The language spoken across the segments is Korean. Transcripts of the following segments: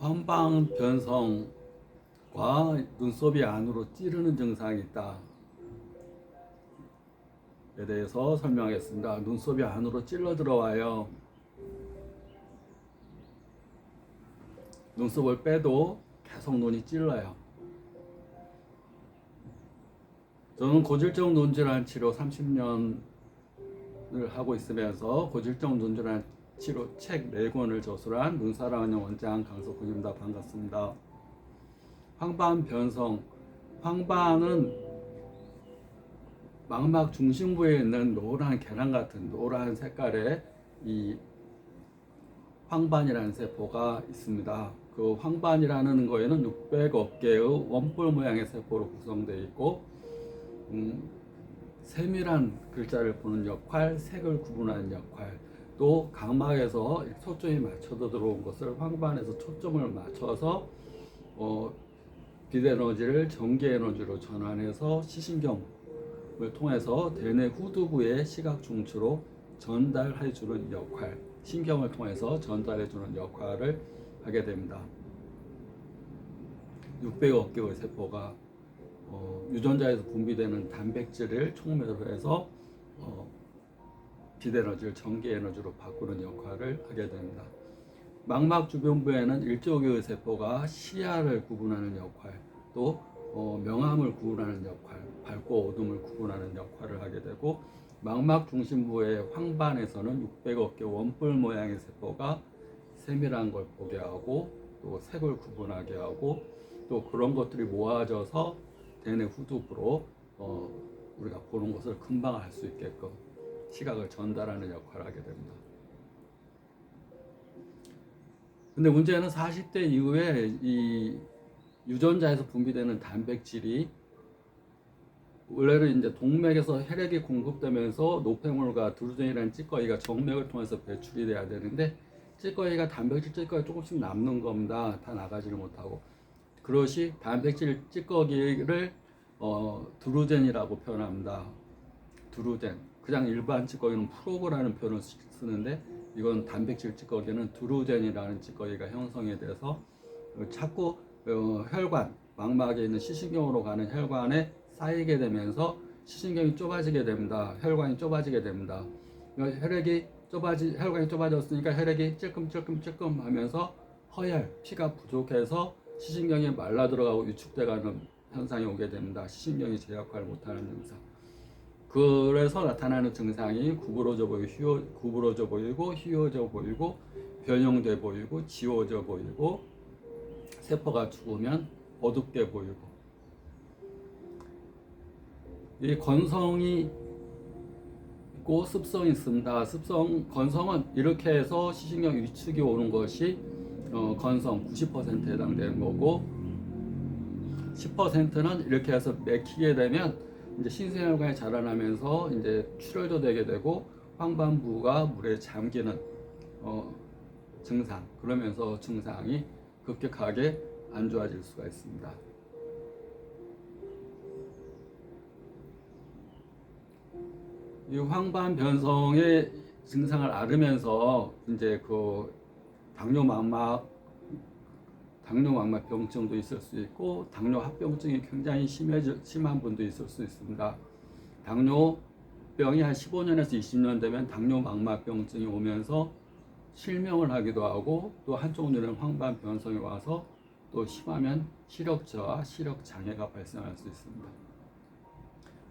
황방 변성과 눈썹이 안으로 찌르는 증상이 있다. 에 대해서 설명하겠습니다. 눈썹이 안으로 찔러 들어와요. 눈썹을 빼도 계속 눈이 찔러요. 저는 고질적 눈질환 치료 30년을 하고 있으면서 고질적 눈질환 치료 책 4권을 저술한 눈사랑의 원장 강석훈입니다. 반갑습니다. 황반 변성. 황반은 망막 중심부에 있는 노란 계란 같은 노란 색깔의 이 황반이라는 세포가 있습니다. 그 황반이라는 거에는 600억 개의 원뿔 모양의 세포로 구성되어 있고 세밀한 글자를 보는 역할, 색을 구분하는 역할, 또 각막에서 초점이 맞춰져 들어온 것을 황반에서 초점을 맞춰서 빛에너지를 전기에너지로 전환해서 시신경을 통해서 대뇌 후두부의 시각 중추로 전달해 주는 역할, 신경을 통해서 전달해 주는 역할을 하게 됩니다. 600억 개의 세포가 유전자에서 분비되는 단백질을 촉매로 해서 빛에너지를 전기에너지로 바꾸는 역할을 하게 됩니다. 망막 주변부에는 1조 개의 세포가 시야를 구분하는 역할, 또 명암을 구분하는 역할, 밝고 어둠을 구분하는 역할을 하게 되고, 망막 중심부의 황반에서는 600억 개 원뿔 모양의 세포가 세밀한 걸 보게 하고, 또 색을 구분하게 하고, 또 그런 것들이 모아져서 대뇌 후두부로 우리가 보는 것을 금방 알 수 있게끔 시각을 전달하는 역할을 하게 됩니다. 근데 문제는 40대 이후에 이 유전자에서 분비되는 단백질이 원래는 이제 동맥에서 혈액이 공급되면서 노폐물과 드루젠이라는 찌꺼기가 정맥을 통해서 배출이 돼야 되는데, 찌꺼기가 단백질 찌꺼기가 조금씩 남는 겁니다. 다 나가지를 못하고. 그것이 단백질 찌꺼기를 드루젠이라고 표현합니다. 드루젠. 그냥 일반 찌꺼기는 프로브라는 표현을 쓰는데, 이건 단백질 찌꺼기는 드루젠이라는 찌꺼기가 형성이 돼서 자꾸 혈관, 망막에 있는 시신경으로 가는 혈관에 쌓이게 되면서 시신경이 좁아지게 됩니다. 혈관이 좁아지게 됩니다. 혈관이 좁아졌으니까 혈액이 찔끔찔끔 하면서 허혈, 피가 부족해서 시신경이 말라 들어가고 위축돼가는 현상이 오게 됩니다. 시신경이 제 역할을 못하는 증상. 그래서 나타나는 증상이 구부러져 보이고, 휘어져 보이고, 변형돼 보이고, 지워져 보이고, 세포가 죽으면 어둡게 보이고. 이 건성이 있고 습성이 있습니다. 건성은 이렇게 해서 시신경 위축이 오는 것이 건성 90%에 해당되는 거고, 10%는 이렇게 해서 맥히게 되면 이제 신생혈관이 자라나면서 이제 출혈도 되게 되고 황반부가 물에 잠기는 증상, 그러면서 증상이 급격하게 안 좋아질 수가 있습니다. 이 황반 변성의 증상을 앓으면서 이제 그 당뇨망막병증도 있을 수 있고, 당뇨합병증이 굉장히 심한 분도 있을 수 있습니다. 당뇨병이 한 15년에서 20년 되면 당뇨망막병증이 오면서 실명을 하기도 하고, 또 한쪽 눈에는 황반 변성이 와서 또 심하면 시력저하, 시력장애가 발생할 수 있습니다.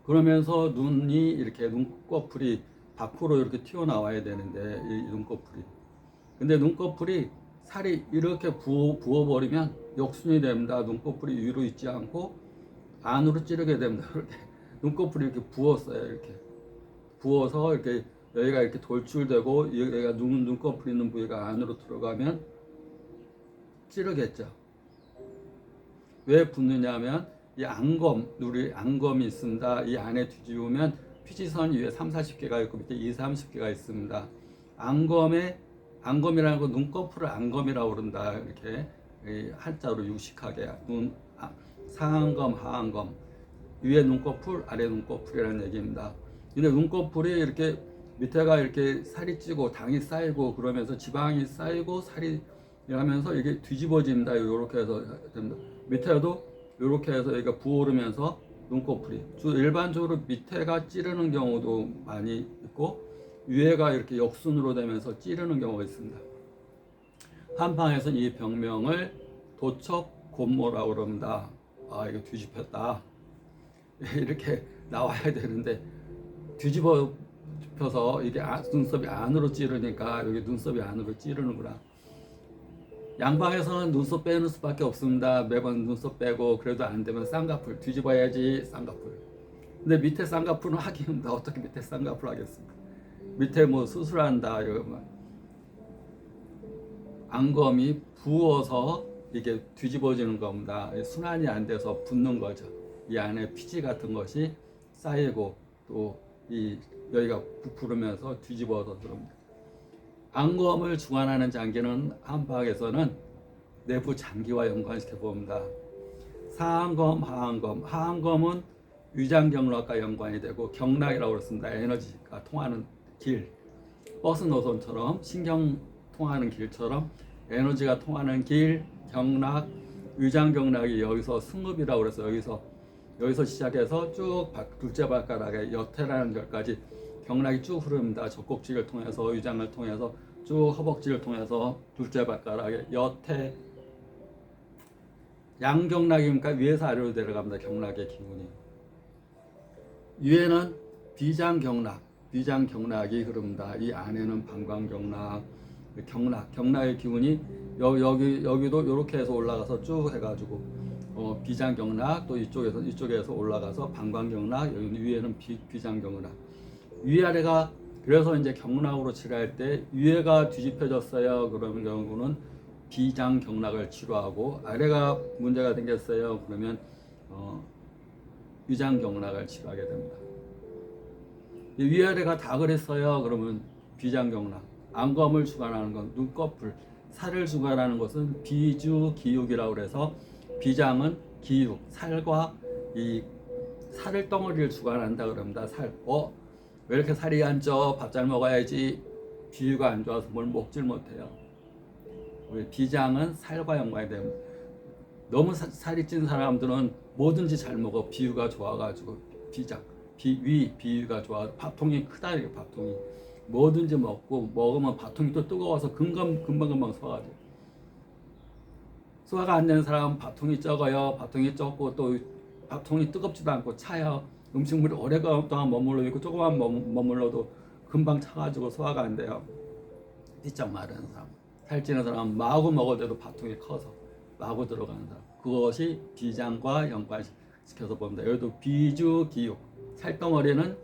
그러면서 눈이 이렇게 눈꺼풀이 밖으로 이렇게 튀어나와야 되는데, 이 눈꺼풀이. 근데 눈꺼풀이 살이 이렇게 부어버리면 역순이 됩니다. 눈꺼풀이 위로 있지 않고 안으로 찌르게 됩니다. 이렇게 눈꺼풀이 이렇게 부었어요. 이렇게 부어서 이렇게 여기가 이렇게 돌출되고, 여기가 눈꺼풀 있는 부위가 안으로 들어가면 찌르겠죠. 왜 붓느냐면 이 우리 안검이 있습니다. 이 안에 뒤집으면 피지선이 위에 30-40개가 있고 밑에 20-30개가 있습니다. 안검이라는 거 눈꺼풀을 안검이라고 그런다. 이렇게 한자로 유식하게 상안검, 하안검, 위에 눈꺼풀, 아래 눈꺼풀이라는 얘기입니다. 근데 눈꺼풀이 이렇게 밑에가 이렇게 살이 찌고 당이 쌓이고 그러면서 지방이 쌓이고 살이 하면서 이게 뒤집어진다. 이렇게 해서 됩니다. 밑에도 이렇게 해서 여기가 부어오르면서 눈꺼풀이 일반적으로 밑에가 찌르는 경우도 많이 있고 위에가 이렇게 역순으로 되면서 찌르는 경우가 있습니다. 한방에서는 이 병명을 도척곤모라고 그럽니다. 아, 이거 뒤집혔다. 이렇게 나와야 되는데 뒤집어펴서 이게 눈썹이 안으로 찌르니까 여기 눈썹이 안으로 찌르는구나. 양방에서는 눈썹 빼는 수밖에 없습니다. 매번 눈썹 빼고 그래도 안 되면 쌍꺼풀 뒤집어야지. 쌍꺼풀. 근데 밑에 쌍꺼풀은 하기 힘들다. 어떻게 밑에 쌍꺼풀 하겠습니까? 밑에 뭐 수술한다 이러면 안검이 부어서 이게 뒤집어지는 겁니다. 순환이 안 돼서 붓는 거죠. 이 안에 피지 같은 것이 쌓이고 또 이 여기가 부풀으면서 뒤집어서 들어옵니다. 안검을 주관하는 장기는 한방에서는 내부 장기와 연관시켜 봅니다. 상안검, 하안검. 하안검은 위장경락과 연관이 되고 경락이라고 그랬습니다. 에너지가 통하는 길, 버스 노선처럼 신경 통하는 길처럼 에너지가 통하는 길, 경락, 위장경락이 여기서 승급이라고 그래서 여기서 시작해서 쭉 둘째 발가락에 여태라는 절까지 경락이 쭉 흐릅니다. 젖꼭지를 통해서 위장을 통해서 쭉 허벅지를 통해서 둘째 발가락에 여태 양경락이니까 위에서 아래로 내려갑니다. 경락의 기운이. 위에는 비장경락이 흐릅니다. 이 안에는 방광경락, 경락의 기운이 여기도 이렇게 해서 올라가서 쭉 해가지고 비장경락 또 이쪽에서 올라가서 방광경락 여기 위에는 비장경락 위아래가 그래서 이제 경락으로 치료할 때 위에가 뒤집혀졌어요. 그러면 경우는 비장경락을 치료하고 아래가 문제가 생겼어요. 그러면 위장경락을 치료하게 됩니다. 위아래가 다 그랬어요. 그러면 비장경락 안검을 주관하는 건 눈꺼풀 살을 주관하는 것은 비주기육이라고 그래서 비장은 기육, 살과 이 살을 덩어리를 주관한다 그럽니다. 왜 이렇게 살이 안 쪄? 밥 잘 먹어야지. 비유가 안 좋아서 뭘 먹질 못해요. 우리 비장은 살과 연관이 됩니다. 너무 살이 찐 사람들은 뭐든지 잘 먹어. 비유가 좋아가지고 비장, 비유가 좋아. 밥통이 크다 이게 밥통이. 뭐든지 먹으면 밥통이 또 뜨거워서 금방 소화가죠. 소화가 안 되는 사람은 밥통이 적어요. 밥통이 적고 또 밥통이 뜨겁지도 않고 차요. 음식물이 오랫동안 머물러 있고 조금만 머물러도 금방 차가지고 소화가 안 돼요. 비장 마른 사람, 살찌는 사람은 마구 먹어도 밥통이 커서 마구 들어가는 사람. 그것이 비장과 연관시켜서 봅니다. 여기도 비주기육, 살덩어리는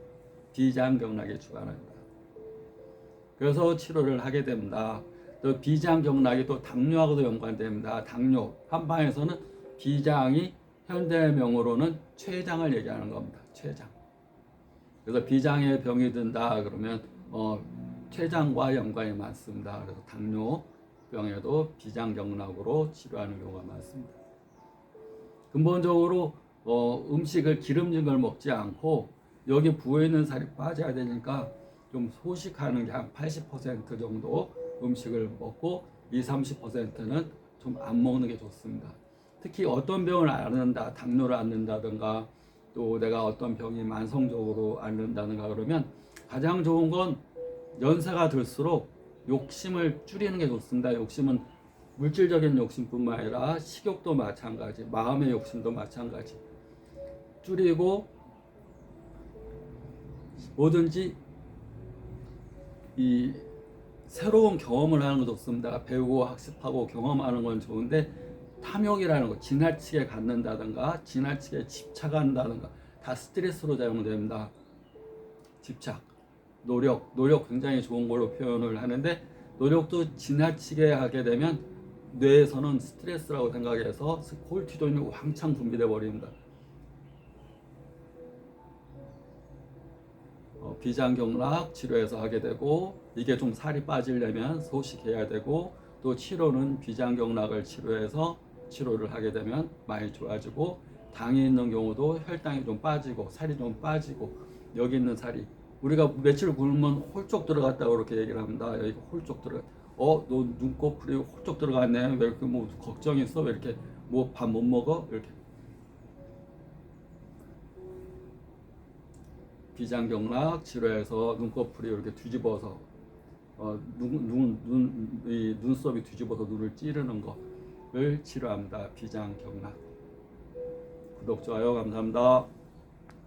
비장경락에 주관합니다. 그래서 치료를 하게 됩니다. 또 비장경락이 또 당뇨하고도 연관됩니다. 당뇨 한방에서는 비장이 현대명으로는 췌장을 얘기하는 겁니다. 췌장. 그래서 비장에 병이 든다 그러면 췌장과 연관이 많습니다. 그래서 당뇨병에도 비장경락으로 치료하는 경우가 많습니다. 근본적으로 음식을 기름진 걸 먹지 않고 여기 부어있는 살이 빠져야 되니까 좀 소식하는 게 한 80% 정도 음식을 먹고 20-30%는 좀 안 먹는 게 좋습니다. 특히 어떤 병을 앓는다, 당뇨를 앓는다든가 또 내가 어떤 병이 만성적으로 앓는다든가 그러면 가장 좋은 건 연세가 들수록 욕심을 줄이는 게 좋습니다. 욕심은 물질적인 욕심뿐만 아니라 식욕도 마찬가지, 마음의 욕심도 마찬가지. 줄이고 뭐든지 이 새로운 경험을 하는 것도 좋습니다. 배우고 학습하고 경험하는 건 좋은데 탐욕이라는 거, 지나치게 갖는다든가 지나치게 집착한다든가 다 스트레스로 작용됩니다. 집착, 노력 굉장히 좋은 걸로 표현을 하는데 노력도 지나치게 하게 되면 뇌에서는 스트레스라고 생각해서 콜티졸이 왕창 분비돼 버립니다. 비장경락 치료해서 하게 되고 이게 좀 살이 빠지려면 소식해야 되고 또 치료는 비장경락을 치료해서 치료를 하게 되면 많이 좋아지고 당이 있는 경우도 혈당이 좀 빠지고 살이 좀 빠지고 여기 있는 살이 우리가 며칠 굶으면 홀쪽 들어갔다고 그렇게 얘기를 합니다. 여기 너 눈꺼풀이 홀쩍 들어갔네. 왜 이렇게 뭐 걱정했어? 왜 이렇게 뭐 밥 못 먹어? 이렇게 비장경락 치료해서 눈꺼풀이 이렇게 뒤집어서 이 눈썹이 뒤집어서 눈을 찌르는 거를 치료합니다. 비장경락. 구독, 좋아요 감사합니다.